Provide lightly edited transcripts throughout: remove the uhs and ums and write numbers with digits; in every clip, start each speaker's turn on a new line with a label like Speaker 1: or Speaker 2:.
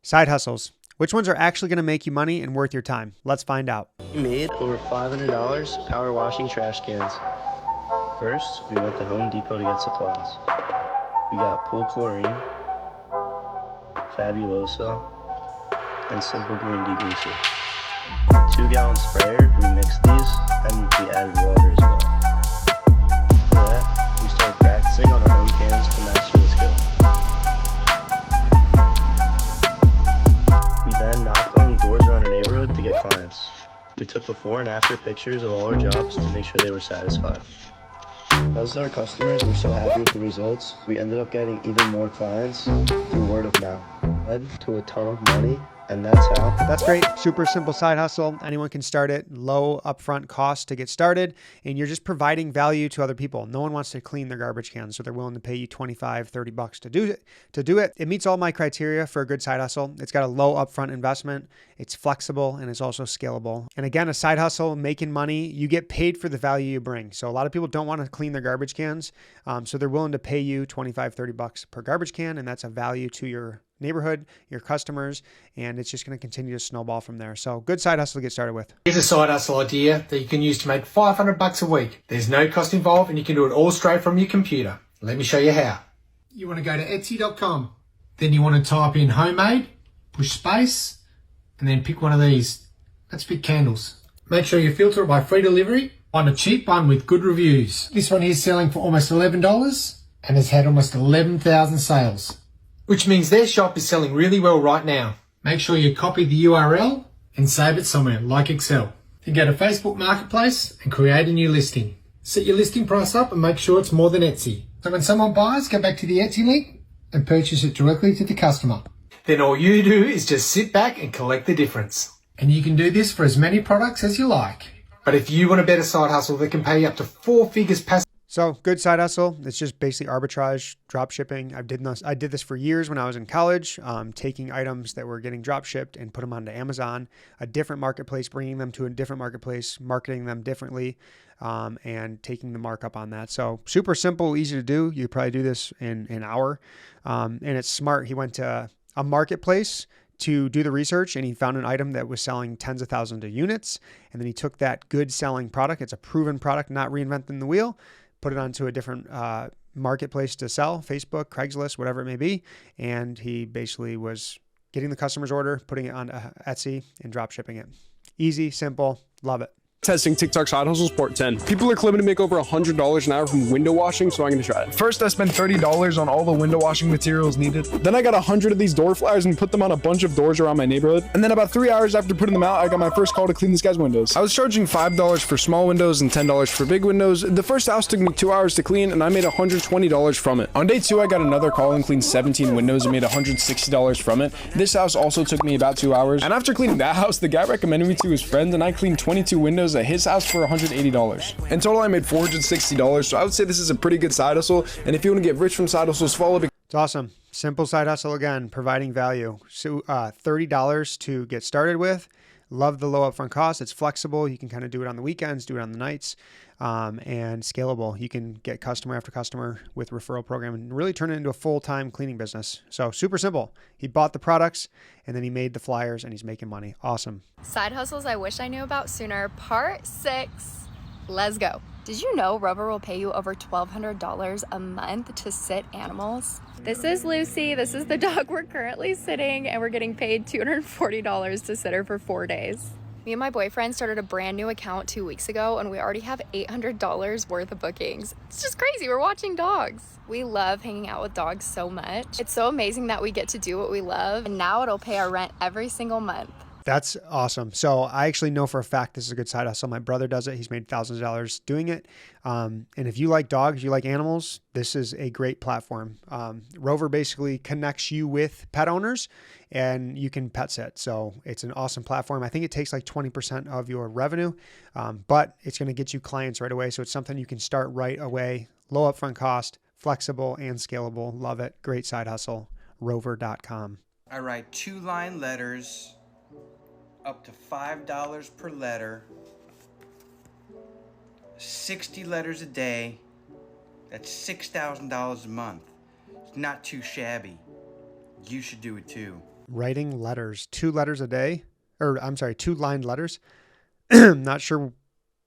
Speaker 1: Side hustles. Which ones are actually going to make you money and worth your time? Let's find out.
Speaker 2: We made over $500 power washing trash cans. First, we went to Home Depot to get supplies. We got pool chlorine, Fabuloso, and simple green degreaser. 2-gallon sprayer, we mixed these, and we added water as well. After that, we started practicing on our own cans to master the skill. We then knocked on doors around our neighborhood to get clients. We took before and after pictures of all our jobs to make sure they were satisfied. Because our customers were so happy with the results, we ended up getting even more clients through word of mouth. Led to a ton of money, and that's how.
Speaker 1: That's great. Super simple side hustle. Anyone can start it. Low upfront cost to get started, and you're just providing value to other people. No one wants to clean their garbage cans, so they're willing to pay you $25, $30 to do it. It meets all my criteria for a good side hustle. It's got a low upfront investment. It's flexible, and it's also scalable. And again, a side hustle, making money, you get paid for the value you bring. So a lot of people don't want to clean their garbage cans, so they're willing to pay you $25, $30 per garbage can, and that's a value to your neighborhood, your customers, and it's just going to continue to snowball from there. So good side hustle to get started with.
Speaker 3: Here's a side hustle idea that you can use to make $500 a week. There's no cost involved and you can do it all straight from your computer. Let me show you how. You want to go to Etsy.com. Then you want to type in Handmade, push space, and then pick one of these. Let's pick candles. Make sure you filter it by free delivery. Find a cheap one with good reviews. This one here is selling for almost $11 and has had almost 11,000 sales, which means their shop is selling really well right now. Make sure you copy the URL and save it somewhere like Excel. Then go to Facebook Marketplace and create a new listing. Set your listing price up and make sure it's more than Etsy. So when someone buys, go back to the Etsy link and purchase it directly to the customer. Then all you do is just sit back and collect the difference. And you can do this for as many products as you like. But if you want a better side hustle that can pay you up to 4 figures passive.
Speaker 1: So good side hustle. It's just basically arbitrage, drop shipping. I did this for years when I was in college, taking items that were getting drop shipped and put them onto Amazon, a different marketplace, bringing them to a different marketplace, marketing them differently, and taking the markup on that. So super simple, easy to do. You could probably do this in an hour. And it's smart. He went to a marketplace to do the research, and he found an item that was selling tens of thousands of units. And then he took that good selling product. It's a proven product, not reinventing the wheel, put it onto a different marketplace to sell, Facebook, Craigslist, whatever it may be. And he basically was getting the customer's order, putting it on Etsy and drop shipping it. Easy, simple, love it.
Speaker 4: Testing TikTok side hustles part 10. People are claiming to make over $100 an hour from window washing, so I'm gonna try it. First, I spent $30 on all the window washing materials needed. Then I got 100 of these door flyers and put them on a bunch of doors around my neighborhood. And then about 3 hours after putting them out, I got my first call to clean this guy's windows. I was charging $5 for small windows and $10 for big windows. The first house took me 2 hours to clean, and I made $120 from it. On day 2, I got another call and cleaned 17 windows and made $160 from it. This house also took me about 2 hours. And after cleaning that house, the guy recommended me to his friend, and I cleaned 22 windows at his house for $180. In total, I made $460, so I would say this is a pretty good side hustle, and if you want to get rich from side hustles, follow me.
Speaker 1: It's awesome. Simple side hustle again, providing value. So $30 to get started with. Love the low upfront cost. It's flexible. You can kind of do it on the weekends, do it on the nights, and scalable. You can get customer after customer with referral program and really turn it into a full-time cleaning business. So super simple. He bought the products and then he made the flyers and he's making money. Awesome.
Speaker 5: Side hustles I wish I knew about sooner, part 6. Let's go. Did you know Rover will pay you over $1,200 a month to sit animals? This is Lucy. This is the dog we're currently sitting, and we're getting paid $240 to sit her for 4 days. Me and my boyfriend started a brand new account 2 weeks ago, and we already have $800 worth of bookings. It's just crazy. We're watching dogs. We love hanging out with dogs so much. It's so amazing that we get to do what we love, and now it'll pay our rent every single month.
Speaker 1: That's awesome. So I actually know for a fact this is a good side hustle. My brother does it. He's made thousands of dollars doing it. And if you like dogs, you like animals, this is a great platform. Rover basically connects you with pet owners and you can pet sit. So it's an awesome platform. I think it takes like 20% of your revenue, but it's going to get you clients right away. So it's something you can start right away. Low upfront cost, flexible and scalable. Love it. Great side hustle. Rover.com.
Speaker 6: I write 2-line letters, up to $5 per letter, 60 letters a day. That's $6,000 a month. It's not too shabby. You should do it too.
Speaker 1: Writing letters, 2 letters a day, or I'm sorry, 2 lined letters. Not sure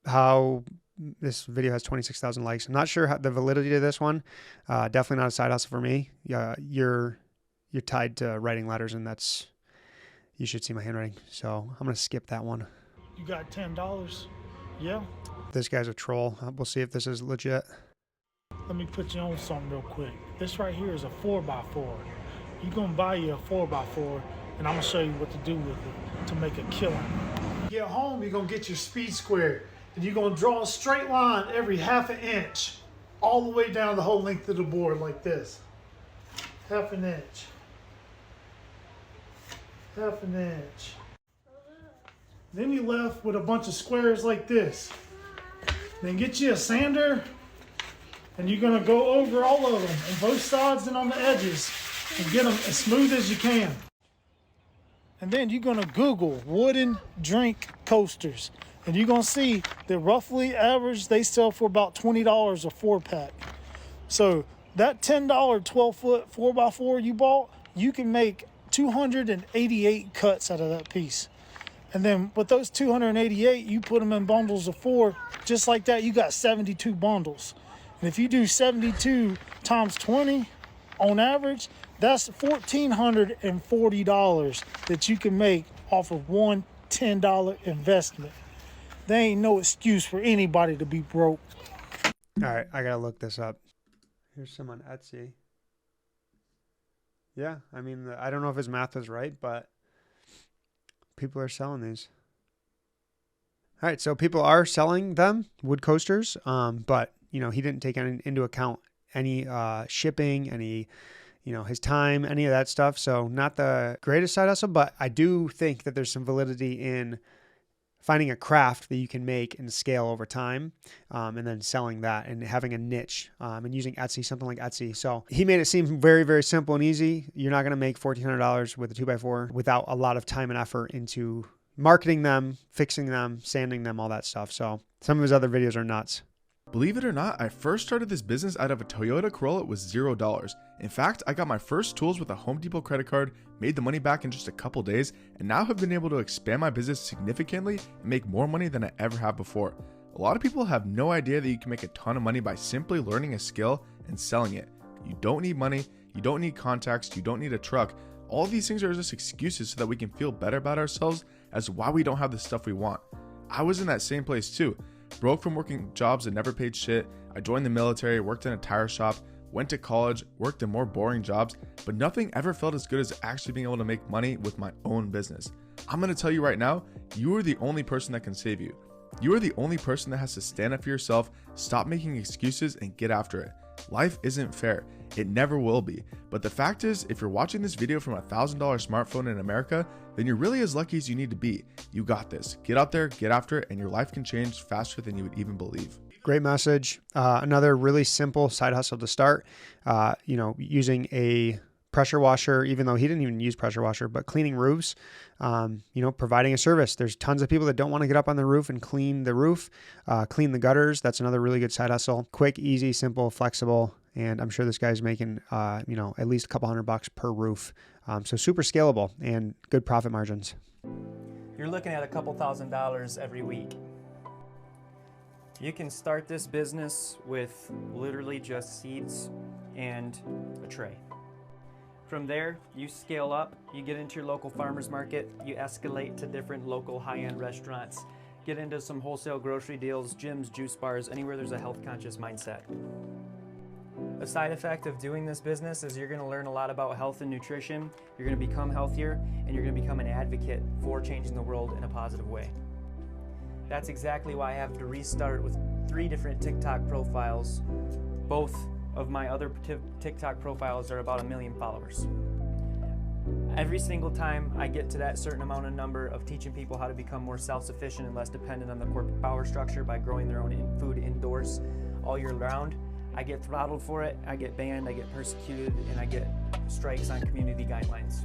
Speaker 1: how this video has 26,000 likes. I'm not sure how the validity to this one. Definitely not a side hustle for me. You're tied to writing letters, and you should see my handwriting. So I'm going to skip that one.
Speaker 7: You got $10? Yeah.
Speaker 1: This guy's a troll. We'll see if this is legit.
Speaker 7: Let me put you on something real quick. This right here is a 4x4. You're going to buy you a 4x4, and I'm going to show you what to do with it to make a killing. Get home, you're going to get your speed square, and you're going to draw a straight line every ½ an inch all the way down the whole length of the board like this. ½ an inch. ½ an inch. Then you're left with a bunch of squares like this. Then get you a sander, and you're going to go over all of them on both sides and on the edges and get them as smooth as you can. And then you're going to Google wooden drink coasters, and you're going to see that roughly average they sell for about $20 a 4-pack. So that $10 12-foot 4x4 you bought, you can make 288 cuts out of that piece. And then with those 288, you put them in bundles of 4, just like that, you got 72 bundles. And if you do 72 times 20 on average, that's $1,440 that you can make off of one $10 investment. There ain't no excuse for anybody to be broke.
Speaker 1: All right, I gotta look this up. Here's some on Etsy. Yeah, I mean, I don't know if his math is right, but people are selling these. All right, so people are selling them, wood coasters, but he didn't take into account any shipping, any his time, any of that stuff. So not the greatest side hustle, but I do think that there's some validity in finding a craft that you can make and scale over time, and then selling that and having a niche, and using Etsy, something like Etsy. So he made it seem very, very simple and easy. You're not going to make $1,400 with a 2x4 without a lot of time and effort into marketing them, fixing them, sanding them, all that stuff. So some of his other videos are nuts.
Speaker 4: Believe it or not, I first started this business out of a Toyota Corolla with $0. In fact, I got my first tools with a Home Depot credit card, made the money back in just a couple days, and now have been able to expand my business significantly and make more money than I ever have before. A lot of people have no idea that you can make a ton of money by simply learning a skill and selling it. You don't need money, you don't need contacts, you don't need a truck. All of these things are just excuses so that we can feel better about ourselves as to why we don't have the stuff we want. I was in that same place too. Broke from working jobs that never paid shit. I joined the military, worked in a tire shop, went to college, worked in more boring jobs, but nothing ever felt as good as actually being able to make money with my own business. I'm going to tell you right now, you are the only person that can save you. You are the only person that has to stand up for yourself, stop making excuses, and get after it. Life isn't fair. It never will be. But the fact is, if you're watching this video from a $1,000 smartphone in America, then you're really as lucky as you need to be. You got this. Get out there, get after it, and your life can change faster than you would even believe.
Speaker 1: Great message. Another really simple side hustle to start, using a pressure washer, even though he didn't even use pressure washer, but cleaning roofs, providing a service. There's tons of people that don't want to get up on the roof and clean the roof, clean the gutters. That's another really good side hustle. Quick, easy, simple, flexible. And I'm sure this guy's making, at least a couple $100 per roof. So super scalable and good profit margins.
Speaker 8: You're looking at a couple $1,000s every week. You can start this business with literally just seeds and a tray. From there, you scale up, you get into your local farmer's market, you escalate to different local high-end restaurants, get into some wholesale grocery deals, gyms, juice bars, anywhere there's a health-conscious mindset. A side effect of doing this business is you're going to learn a lot about health and nutrition, you're going to become healthier, and you're going to become an advocate for changing the world in a positive way. That's exactly why I have to restart with 3 different TikTok profiles. Both of my other TikTok profiles are about 1 million followers. Every single time I get to that certain amount of number of teaching people how to become more self-sufficient and less dependent on the corporate power structure by growing their own food indoors all year round, I get throttled for it, I get banned, I get persecuted, and I get strikes on community guidelines.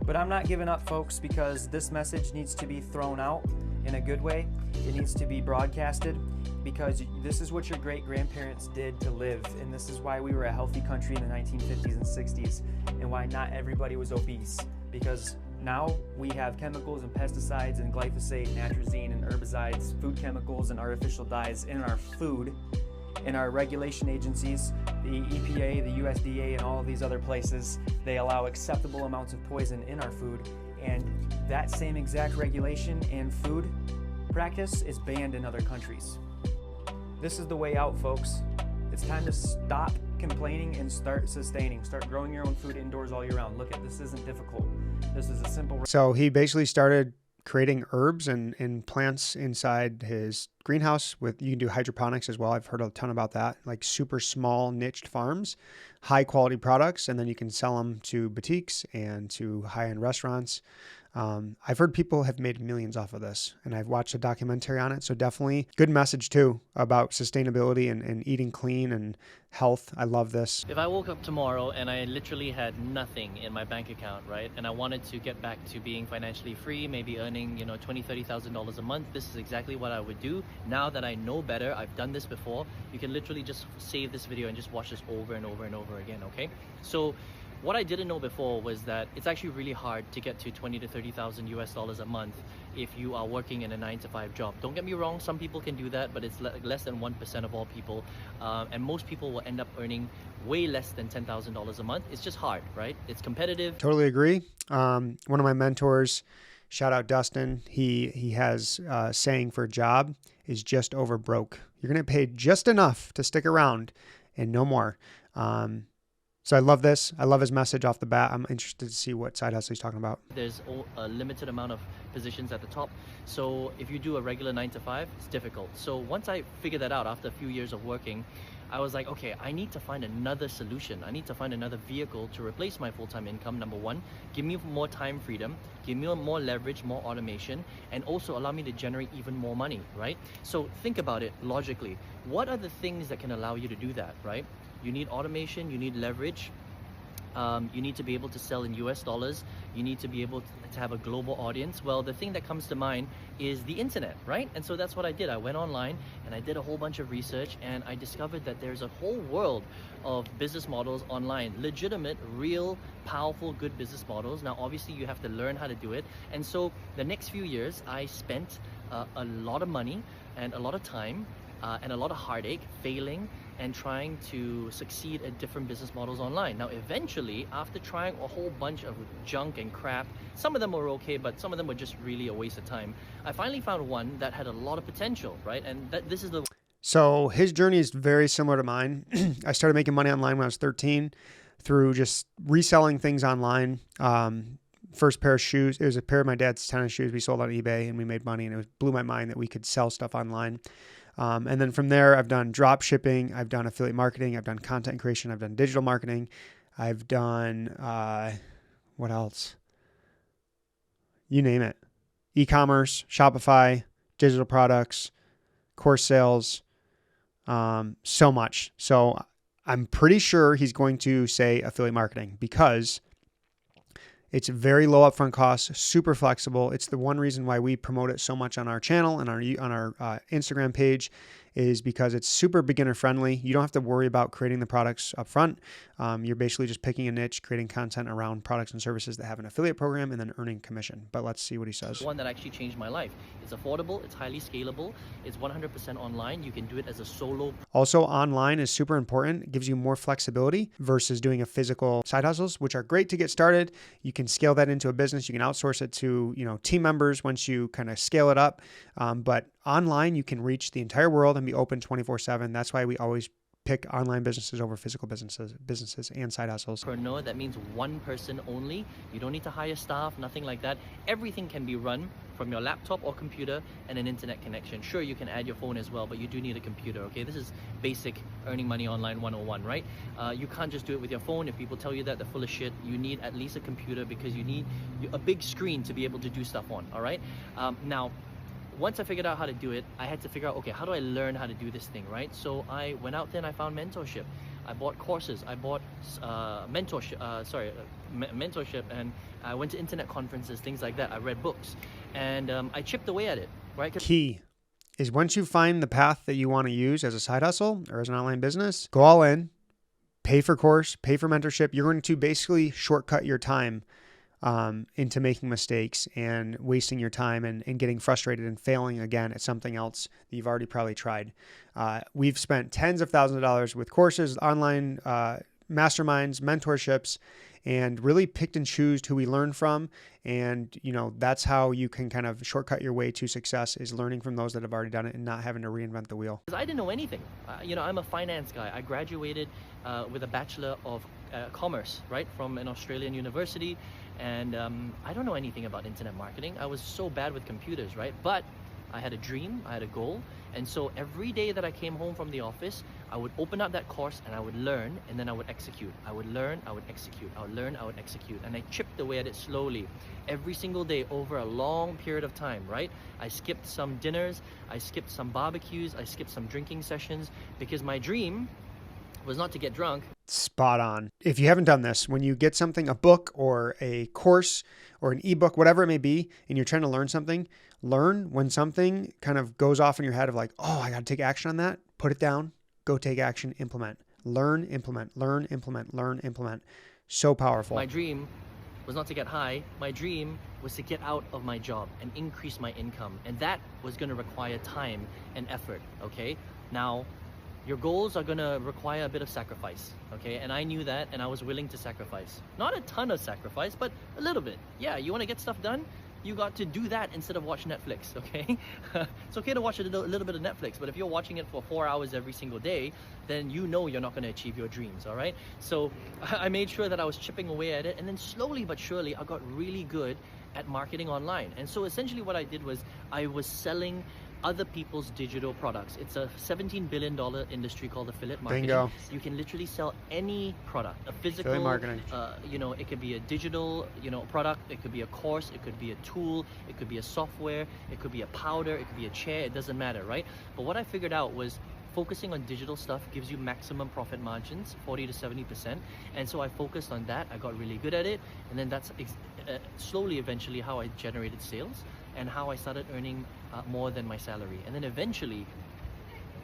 Speaker 8: But I'm not giving up, folks, because this message needs to be thrown out in a good way. It needs to be broadcasted because this is what your great-grandparents did to live, and this is why we were a healthy country in the 1950s and 60s, and why not everybody was obese. because now we have chemicals and pesticides and glyphosate, atrazine and herbicides, food chemicals and artificial dyes in our food. In our regulation agencies, the EPA, the USDA, and all of these other places, they allow acceptable amounts of poison in our food. And that same exact regulation and food practice is banned in other countries. This is the way out, folks. It's time to stop complaining and start sustaining. Start growing your own food indoors all year round. Look, this isn't difficult. This is a simple.
Speaker 1: So he basically started creating herbs and plants inside his greenhouse you can do hydroponics as well. I've heard a ton about that, like super small niched farms, high quality products, and then you can sell them to boutiques and to high-end restaurants. I've heard people have made millions off of this, and I've watched a documentary on it. So definitely good message too about sustainability and eating clean and health. I love this.
Speaker 9: If I woke up tomorrow and I literally had nothing in my bank account, right, and I wanted to get back to being financially free, maybe earning, $20,000, $30,000 a month, this is exactly what I would do. Now that I know better, I've done this before, you can literally just save this video and just watch this over and over and over again, okay? So what I didn't know before was that it's actually really hard to get to 20 to 30,000 US dollars a month if you are working in a 9-to-5 job. Don't get me wrong, some people can do that, but it's less than 1% of all people. And most people will end up earning way less than $10,000 a month. It's just hard, right? It's competitive.
Speaker 1: Totally agree. One of my mentors, shout out Dustin, he has a saying for a job is just over broke. You're going to get paid just enough to stick around and no more. So I love this. I love his message off the bat. I'm interested to see what side hustle he's talking about.
Speaker 9: There's a limited amount of positions at the top. So if you do a regular 9-to-5, it's difficult. So once I figured that out after a few years of working, I was like, okay, I need to find another solution. I need to find another vehicle to replace my full-time income, number one. Give me more time freedom, give me more leverage, more automation, and also allow me to generate even more money, right? So think about it logically. What are the things that can allow you to do that, right? You need automation, you need leverage, you need to be able to sell in US dollars, you need to be able to have a global audience. Well, the thing that comes to mind is the internet, right? And so that's what I did. I went online and I did a whole bunch of research, and I discovered that there's a whole world of business models online, legitimate, real, powerful, good business models. Now, obviously you have to learn how to do it. And so the next few years, I spent a lot of money and a lot of time and a lot of heartache failing and trying to succeed at different business models online. Now, eventually, after trying a whole bunch of junk and crap, some of them were okay, but some of them were just really a waste of time, I finally found one that had a lot of potential, right? And this is the...
Speaker 1: So his journey is very similar to mine. I started making money online when I was 13 through just reselling things online. First pair of shoes, it was a pair of my dad's tennis shoes we sold on eBay, and we made money, and it blew my mind that we could sell stuff online. And then from there, I've done drop shipping, I've done affiliate marketing, I've done content creation, I've done digital marketing, I've done, what else? You name it. E-commerce, Shopify, digital products, course sales, so much. So I'm pretty sure he's going to say affiliate marketing because it's very low upfront costs, super flexible. It's the one reason why we promote it so much on our channel and on our Instagram page is because it's super beginner friendly. You don't have to worry about creating the products up front. You're basically just picking a niche, creating content around products and services that have an affiliate program, and then earning commission. But let's see what he says.
Speaker 9: One that actually changed my life. It's affordable, it's highly scalable, it's 100% online. You can do it as a solo.
Speaker 1: Also, online is super important. It gives you more flexibility versus doing a physical side hustles, which are great to get started. You can scale that into a business. You can outsource it to, team members once you kind of scale it up. But online, you can reach the entire world and be open 24/7. That's why we always pick online businesses over physical businesses and side hustles.
Speaker 9: That means one person only. You don't need to hire staff, nothing like that. Everything can be run from your laptop or computer and an internet connection. Sure, you can add your phone as well, but you do need a computer, okay? This is basic earning money online 101, right? You can't just do it with your phone. If people tell you that, they're full of shit. You need at least a computer because you need a big screen to be able to do stuff on, all right? Now, once I figured out how to do it, I had to figure out, okay, how do I learn how to do this thing, right? So I went out there and I found mentorship. I bought courses, I bought mentorship, and I went to internet conferences, things like that. I read books, and I chipped away at it, right?
Speaker 1: Key is once you find the path that you want to use as a side hustle or as an online business, go all in, pay for course, pay for mentorship. You're going to basically shortcut your time into making mistakes and wasting your time and getting frustrated and failing again at something else that you've already probably tried. We've spent tens of thousands of dollars with courses, online masterminds, mentorships, and really picked and choose who we learn from. And, that's how you can kind of shortcut your way to success, is learning from those that have already done it and not having to reinvent the wheel.
Speaker 9: I didn't know anything. I'm a finance guy. I graduated with a Bachelor of Commerce, right, from an Australian university. And I don't know anything about internet marketing. I was so bad with computers, right? But I had a dream, I had a goal. And so every day that I came home from the office, I would open up that course and I would learn, and then I would execute. I would learn, I would execute. I would learn, I would execute. And I chipped away at it slowly every single day over a long period of time, right? I skipped some dinners, I skipped some barbecues, I skipped some drinking sessions, because my dream was not to get drunk.
Speaker 1: Spot on. If you haven't done this, when you get something, a book or a course or an ebook, whatever it may be, and you're trying to learn something, learn when something kind of goes off in your head of like, oh, I got to take action on that. Put it down, go take action, implement. Learn, implement, learn, implement, learn, implement. So powerful.
Speaker 9: My dream was not to get high. My dream was to get out of my job and increase my income. And that was going to require time and effort, okay? Now, your goals are going to require a bit of sacrifice, okay? And I knew that, and I was willing to sacrifice. Not a ton of sacrifice, but a little bit. Yeah, you want to get stuff done? You got to do that instead of watch Netflix, okay? It's okay to watch a little bit of Netflix, but if you're watching it for 4 hours every single day, then you're not going to achieve your dreams, all right? So I made sure that I was chipping away at it, and then slowly but surely, I got really good at marketing online. And so essentially what I did was I was selling other people's digital products. It's a $17 billion industry called affiliate marketing.
Speaker 1: Bingo.
Speaker 9: You can literally sell any product, a physical,
Speaker 1: Affiliate marketing.
Speaker 9: It could be a digital, product. It could be a course. It could be a tool. It could be a software. It could be a powder. It could be a chair. It doesn't matter, right? But what I figured out was focusing on digital stuff gives you maximum profit margins, 40 to 70%. And so I focused on that. I got really good at it. And then that's slowly, eventually, how I generated sales and how I started earning more than my salary. And then eventually,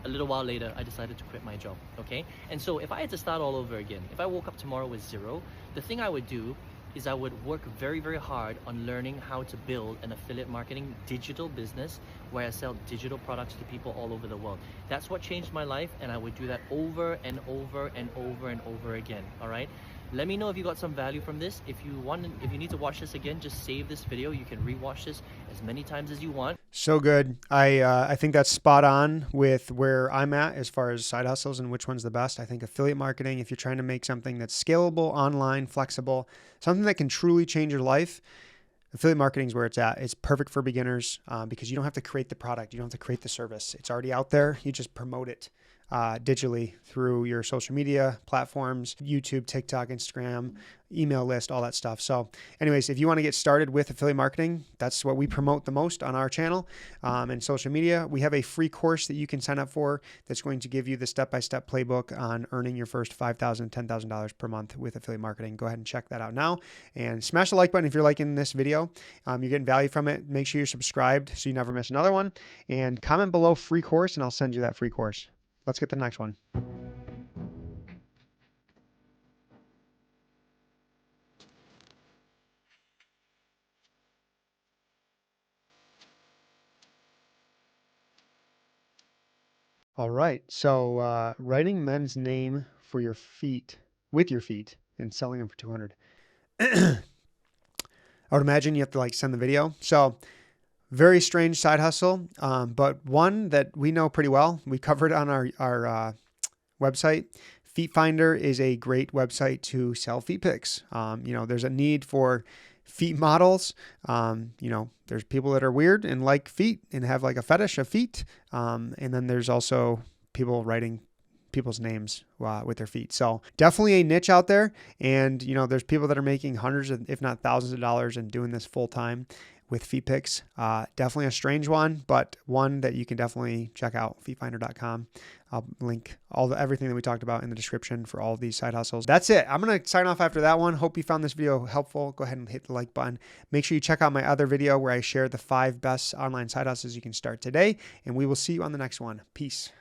Speaker 9: a little while later, I decided to quit my job, okay? And so if I had to start all over again, if I woke up tomorrow with zero, the thing I would do is I would work very, very hard on learning how to build an affiliate marketing digital business where I sell digital products to people all over the world. That's what changed my life, and I would do that over and over and over and over again, all right? Let me know if you got some value from this. If you need to watch this again, just save this video. You can rewatch this as many times as you want.
Speaker 1: So good. I think that's spot on with where I'm at as far as side hustles and which one's the best. I think affiliate marketing, if you're trying to make something that's scalable, online, flexible, something that can truly change your life, affiliate marketing is where it's at. It's perfect for beginners because you don't have to create the product. You don't have to create the service. It's already out there. You just promote it digitally through your social media platforms, YouTube, TikTok, Instagram, email list, all that stuff. So anyways, if you want to get started with affiliate marketing, that's what we promote the most on our channel and social media. We have a free course that you can sign up for that's going to give you the step-by-step playbook on earning your first $5,000, $10,000 per month with affiliate marketing. Go ahead and check that out now and smash the like button if you're liking this video. You're getting value from it. Make sure you're subscribed so you never miss another one, and comment below free course and I'll send you that free course. Let's get the next one. All right. So writing men's name for your feet, with your feet, and selling them for 200. I would imagine you have to send the video. So very strange side hustle, but one that we know pretty well. We covered on our website. Feet Finder is a great website to sell feet pics. There's a need for feet models. There's people that are weird and like feet and have a fetish of feet. And then there's also people writing people's names with their feet. So definitely a niche out there. And, there's people that are making hundreds of, if not thousands of dollars and doing this full time with feet pics. Definitely a strange one, but one that you can definitely check out, feetfinder.com. I'll link everything that we talked about in the description for all of these side hustles. That's it. I'm going to sign off after that one. Hope you found this video helpful. Go ahead and hit the like button. Make sure you check out my other video where I share the 5 best online side hustles you can start today, and we will see you on the next one. Peace.